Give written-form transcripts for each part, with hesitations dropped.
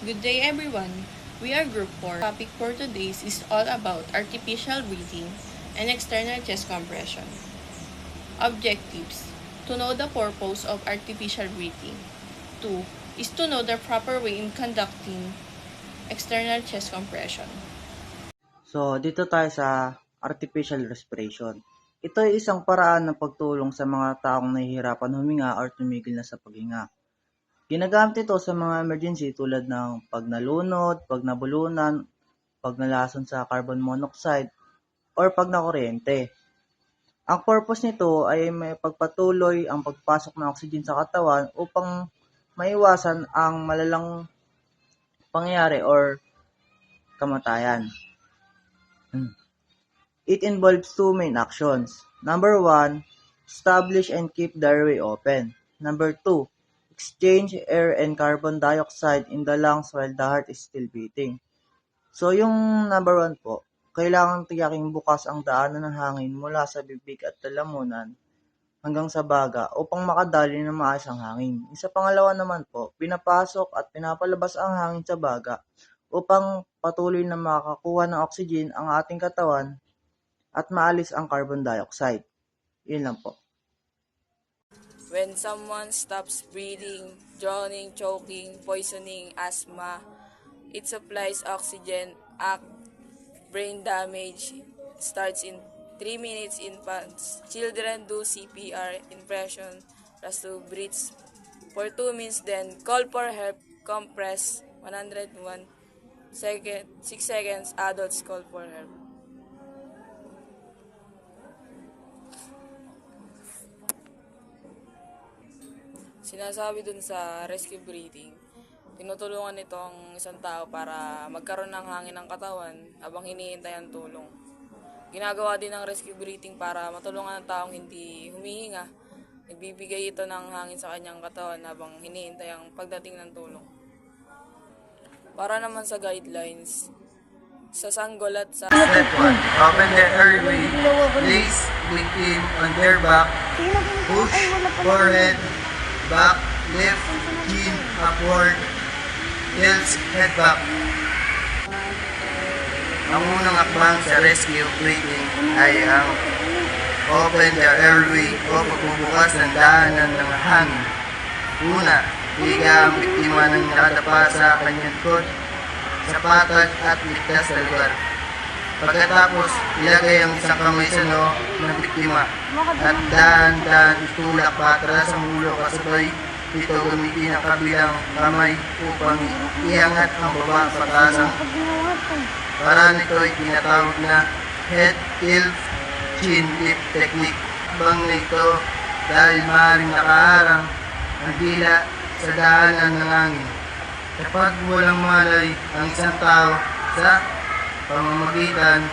Good day everyone. We are Group 4. Topic for today is all about artificial breathing and external chest compression. Objectives: to know the purpose of artificial breathing. 2. Is to know the proper way in conducting external chest compression. So, dito tayo sa artificial respiration. Ito ay isang paraan ng pagtulong sa mga taong nahihirapan huminga or tumigil na sa paghinga. Ginagamit ito sa mga emergency tulad ng pag nalunod, pag nabulunan, pag nalason sa carbon monoxide, or pag nakuryente. Ang purpose nito ay may pagpatuloy ang pagpasok ng oxygen sa katawan upang maiwasan ang malalang pangyayari or kamatayan. It involves two main actions. Number 1, establish and keep the airway open. Number 2, exchange air and carbon dioxide in the lungs while the heart is still beating. So yung number 1 po, kailangan tiyaking bukas ang daanan ng hangin mula sa bibig at lalamunan hanggang sa baga upang makadali ng maayos ang hangin. Sa pangalawa naman po, pinapasok at pinapalabas ang hangin sa baga upang patuloy na makakuha ng oxygen ang ating katawan at maalis ang carbon dioxide. Yun lang po. When someone stops breathing, drowning, choking, poisoning, asthma, it supplies oxygen, brain damage starts in 3 minutes. Infants, children do CPR, impression, plus to breathe for 2 minutes, then call for help, compress 101 6 seconds, adults call for help. Sinasabi dun sa rescue breathing, tinutulungan nito ang isang tao para magkaroon ng hangin ng katawan habang hinihintay ang tulong. Ginagawa din ng rescue breathing para matulungan ang taong hindi humihinga. Nagbibigay ito ng hangin sa kanyang katawan habang hinihintay ang pagdating ng tulong. Para naman sa guidelines, sa sanggol at sa Step 1. Open the airway. Place victim on their back. Push forehead, back, left, chin, upward, tilt, head back. Ang unang akbang sa rescue breathing ay ang open the airway o pagbubukas ng daanan ng hangin. Una, higa ang biktima ng nakadapa sa kanyang likod sa patag at ligtas na lugar. Pagkatapos, ilagay ang isang kamay sa noo ng biktima at dahan-dahan itulak patras ang ulo kasabay dito gamitin ang kabilang kamay upang iangat ang baba pataas ang paraan nito ay tinatawag na head, tilt, chin lift technique. Bang nito dahil maaaring nakaharang ang dila sa daanan ng hangin. Kapag walang malay ang isang tao sa pamamagitan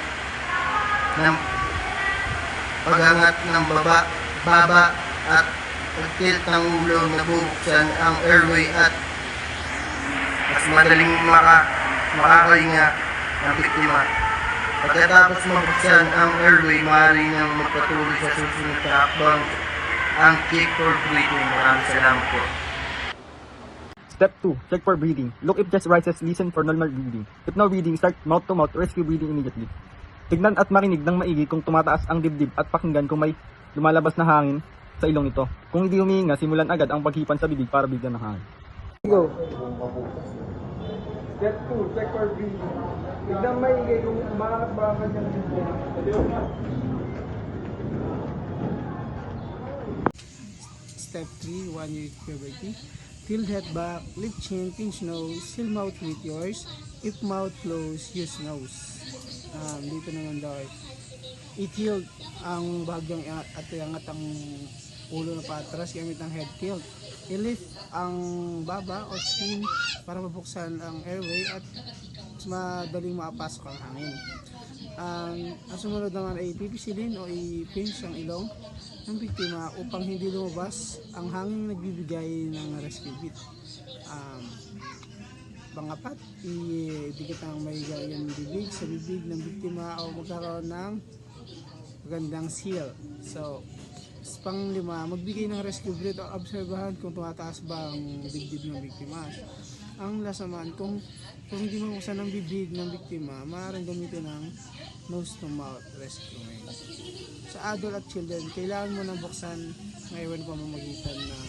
ng pag-angat ng baba at pag-tilt ng ulo, nabubuksan ang airway at mas madaling makakahinga ng biktima. Pagkatapos mabuksan ang airway, maaari nang magpatuloy sa susunod na hakbang ang kick for breathing. Maraming salamat po. Step 2. Check for breathing. Look if chest rises, listen for normal breathing. If no breathing, start mouth-to-mouth rescue breathing immediately. Tignan at marinig ng maigi kung tumataas ang dibdib at pakinggan kung may lumalabas na hangin sa ilong nito. Kung hindi humihinga, simulan agad ang paghipan sa bibig para bigyan ng hangin. Go. Step 2, check for breathing. Tignan maigi kung makakabakad yung dibdib. Step 3, 1 year puberty. Tilt head back, lift chin, pinch nose, seal mouth with yours. If mouth closed, use nose. Dito naman daw i-tilt ang bahagyang at iangat ang ulo na patras gamit ang head tilt. I-lift ang baba o chin para mabuksan ang airway at madaling makapasok ang hangin. Ang sumunod naman ay pipisilin o i-pinch ang ilong ng biktima upang hindi lumabas ang hangin nagbibigay ng rescue beat. Pangapat, idikit ang mahigayan bibig sa bibig ng biktima o magkaroon ng magandang seal. So, pang-5, magbigay ng rescue breath o obserbahan kung tumataas ba ang dibdib ng biktima. Ang last naman, kung hindi mabuksan ang bibig ng biktima, maaaring gamitin ng nose to mouth rescuing. Sa adult at children, kailangan mo nang buksan ngayon pamamagitan ng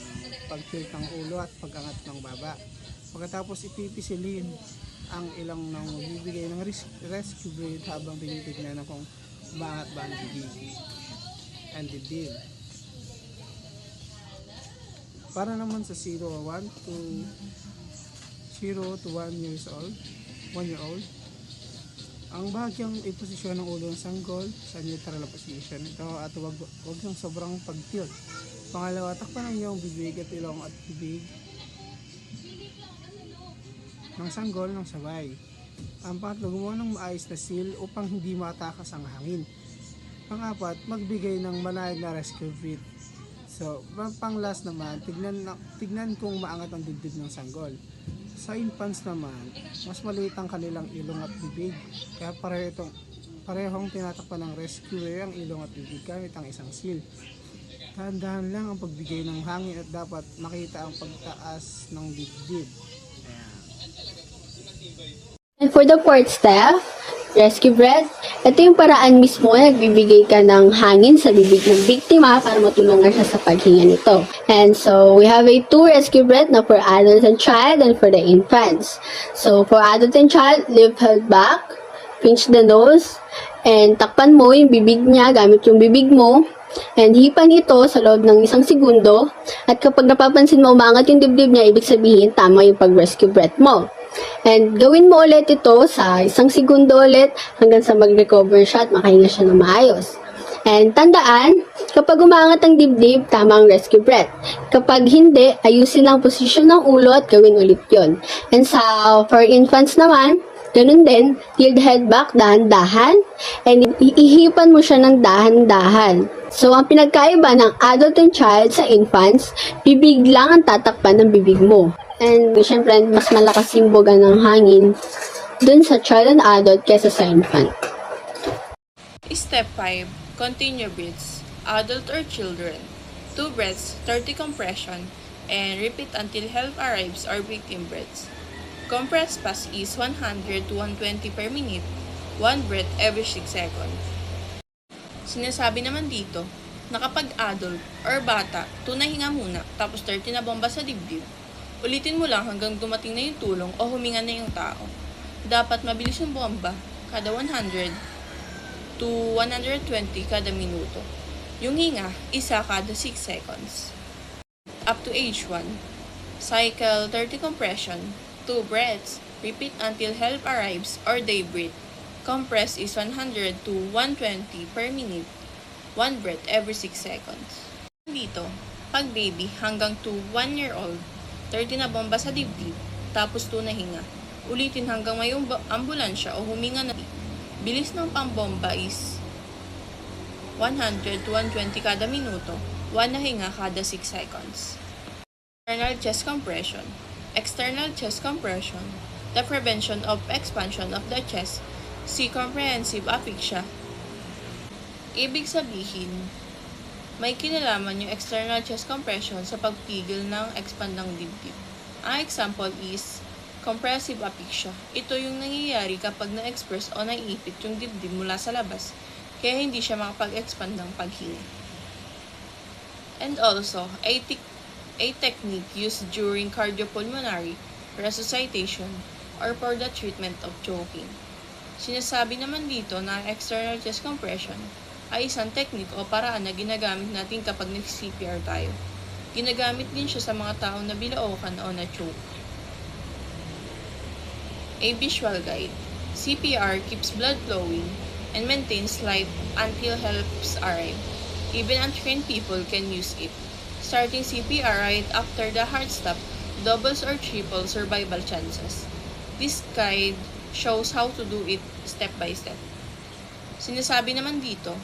pag-tilt ng ulo at pag-angat ng baba. Pagkatapos ipipisilin ang ilang ng magbibigay ng rescue breath habang tinitignan na kung umangat ba ang bibig and dibdib. Para naman sa 0 to 1 year old, ang bahagyang iposisyon ng ulo ng sanggol sa neutral position ito at wag ng sobrang pag-tilt. Pangalawa, takpan ang iyong bibig at ilong at bibig ng sanggol ng sabay. Ang pangatlo, gumawa ng maayos na seal upang hindi matakas ang hangin. Pang-apat, magbigay ng manayag na rescue breath. So, pang-last naman, tignan kung maangat ang dibdib ng sanggol. Sa infants naman, mas maliit ang kanilang ilong at bibig, kaya parehong tinatakpan ng rescuer ang ilong at bibig gamit ang isang seal. Dahan-dahan lang ang pagbigay ng hangin at dapat makita ang pagtaas ng dibdib. And for the fourth step, rescue breath, ito yung paraan mismo na nagbibigay ka ng hangin sa bibig ng biktima para matulungan siya sa paghinga nito. And so, we have a 2 rescue breath na for adult and child and for the infants. So, for adult and child, lift head back, pinch the nose, and takpan mo yung bibig niya gamit yung bibig mo. And hipan ito sa loob ng 1 segundo. At kapag napapansin mo umangat yung dibdib niya, ibig sabihin tama yung pag-rescue breath mo. And gawin mo ulit ito sa 1 segundo ulit hanggang sa mag-recover siya at makahinga siya ng maayos. And tandaan, kapag umangat ang dibdib, tama ang rescue breath. Kapag hindi, ayusin ang posisyon ng ulo at gawin ulit yon. And for infants naman, ganun din, tilt head back, dahan-dahan, and ihipan mo siya ng dahan-dahan. So, ang pinagkaiba ng adult and child sa infants, bibig lang ang tatakpan ng bibig mo. And, syempre, mas malakas yung boga ng hangin dun sa child and adult kesa sa infant. Step 5. Continue breaths. Adult or children. 2 breaths, 30 compression, and repeat until help arrives or breath-in breaths. Compress pass is 100 to 120 per minute, 1 breath every 6 seconds. Sinasabi naman dito na kapag adult or bata, tunahinga muna tapos 30 na bomba sa dibdib. Ulitin mo lang hanggang dumating na yung tulong o huminga na yung tao. Dapat mabilis yung bomba, kada 100 to 120 kada minuto. Yung hinga, isa kada 6 seconds. Up to age 1. Cycle 30 compression, 2 breaths, repeat until help arrives or they breathe. Compress is 100 to 120 per minute, 1 breath every 6 seconds. Dito, pag baby hanggang to 1 year old, 30 na bomba sa dibdib, tapos 2 na hinga. Ulitin hanggang may ambulansya o huminga na. Bilis ng pambomba is 100 to 120 kada minuto, 1 na hinga kada 6 seconds. External chest compression. External chest compression, the prevention of expansion of the chest, see comprehensive asphyxia. Ibig sabihin, may kinalaman yung external chest compression sa pagpigil ng expand ng dibdib. Ang example is compressive asphyxia. Ito yung nangyayari kapag na-express o naiipit yung dibdib mula sa labas, kaya hindi siya makapag-expand ng paghinga. And also, a technique used during cardiopulmonary resuscitation or for the treatment of choking. Sinasabi naman dito na external chest compression ay isang technique o paraan na ginagamit natin kapag nag-CPR tayo. Ginagamit din siya sa mga taong na bilaukan o na-choke. A visual guide. CPR keeps blood flowing and maintains life until helps arrive. Even untrained people can use it. Starting CPR right after the heart stop doubles or triples survival chances. This guide shows how to do it step by step. Sinasabi naman dito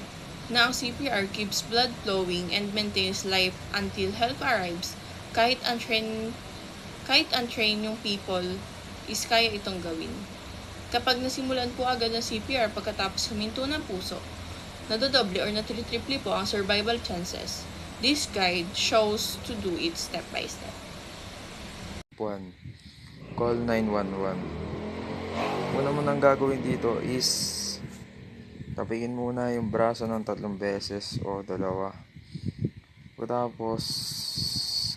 na ang CPR keeps blood flowing and maintains life until help arrives. Kahit untrained yung people is kaya itong gawin. Kapag nasimulan po agad ng CPR pagkatapos huminto ng puso, nadodoble or natritriple po ang survival chances. This guide shows to do it step by step. 1. call 911. Una mo nang gagawin dito is tapikin muna yung braso ng 3 beses o 2. Tapos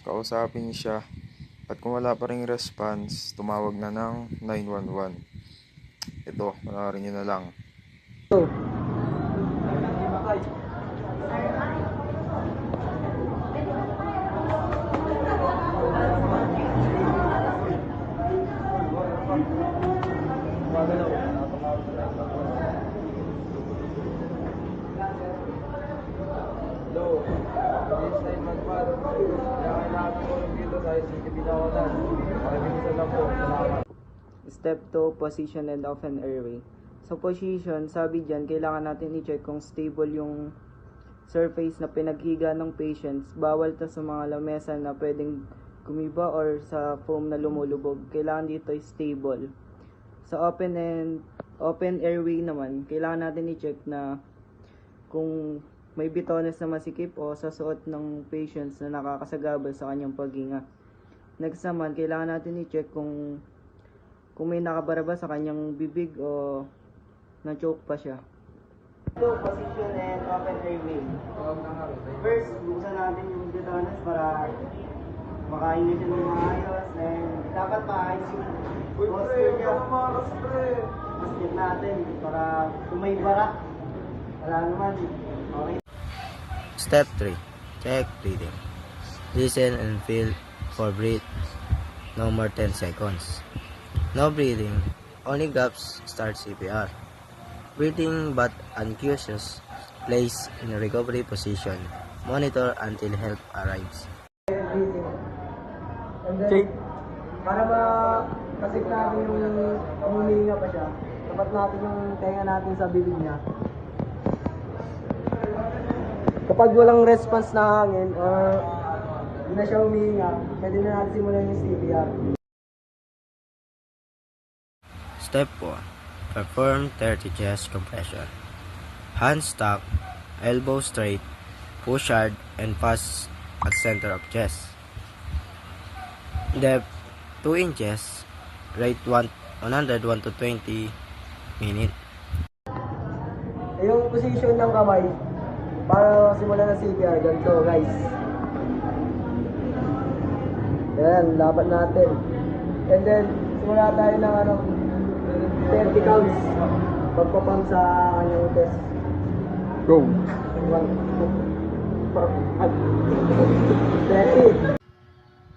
kausapin siya at kung wala pa ring response, tumawag na ng 911. Ito, panoorin nyo na lang. Hello, this is 911. Kailangan ko dito dahil sa binawalan. Pakibinisan lang po. Salamat. Step 2, position and open airway. Sa position, sabi dyan, kailangan natin i-check kung stable yung surface na pinaghiga ng patients. Bawal to sa mga lamesa na pwedeng gumiba or sa foam na lumulubog. Kailangan dito stable. Sa open airway naman, kailangan natin i-check na kung may bitones na masikip o sa suot ng patients na nakakasagabal sa kanyang paghinga. Next naman, kailangan natin i-check kung may nakabaraba sa kanyang bibig o na-choke pa siya. Ito, position and open airway. First, buksan natin yung bitones para makahinga siya ng maayos and dapat maayos yung posture niya. Mas natin para kung may bara, wala naman. Okay. Step 3. Check breathing. Listen and feel for breath. No more 10 seconds. No breathing. Only gaps. Start CPR. Breathing but unconscious. Place in a recovery position. Monitor until help arrives. And then, para makasik natin yung humihinga pa siya, tapat natin yung tenga natin sa bibig niya. Kapag walang response na hangin or hindi na siya humihinga, pwede na natin simulan yung CPR. Step 4. Perform 30 chest compression. Hands stuck, elbow straight, push hard and fast at center of chest. Depth 2 inches, rate 100 to 20 minute. Yung position ng kamay para simulan ng CPR, ganito guys. Yan, dapat natin. And then, simula tayo ng 30 counts. Pagpapang sa kanyang test. Go! 30.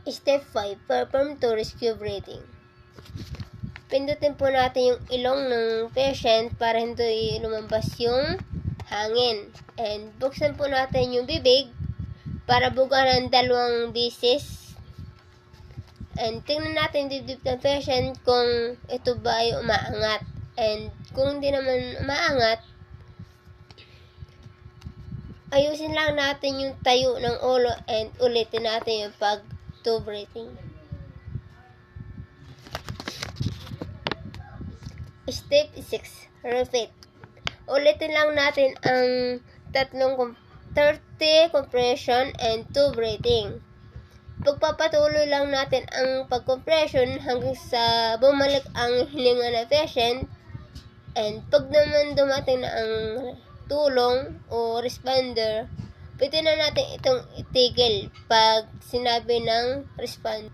Step 5. Perform to rescue breathing. Pindutin po natin yung ilong ng patient para hindi lumabas yung hangin. And buksan po natin yung bibig para bugaan ng 2 disease. And tingnan natin yung dibdib ng patient kung ito ba ay umaangat. And kung hindi naman umaangat, ayusin lang natin yung tayo ng ulo and ulitin natin yung pag-tube breathing. Step 6. Repeat. Ulitin lang natin ang 30 compression and tube breathing. Pagpapatuloy lang natin ang pag-compression hanggang sa bumalik ang hininga ng patient. And pag naman dumating na ang tulong o responder, pwede na natin itong itigil pag sinabi ng responder.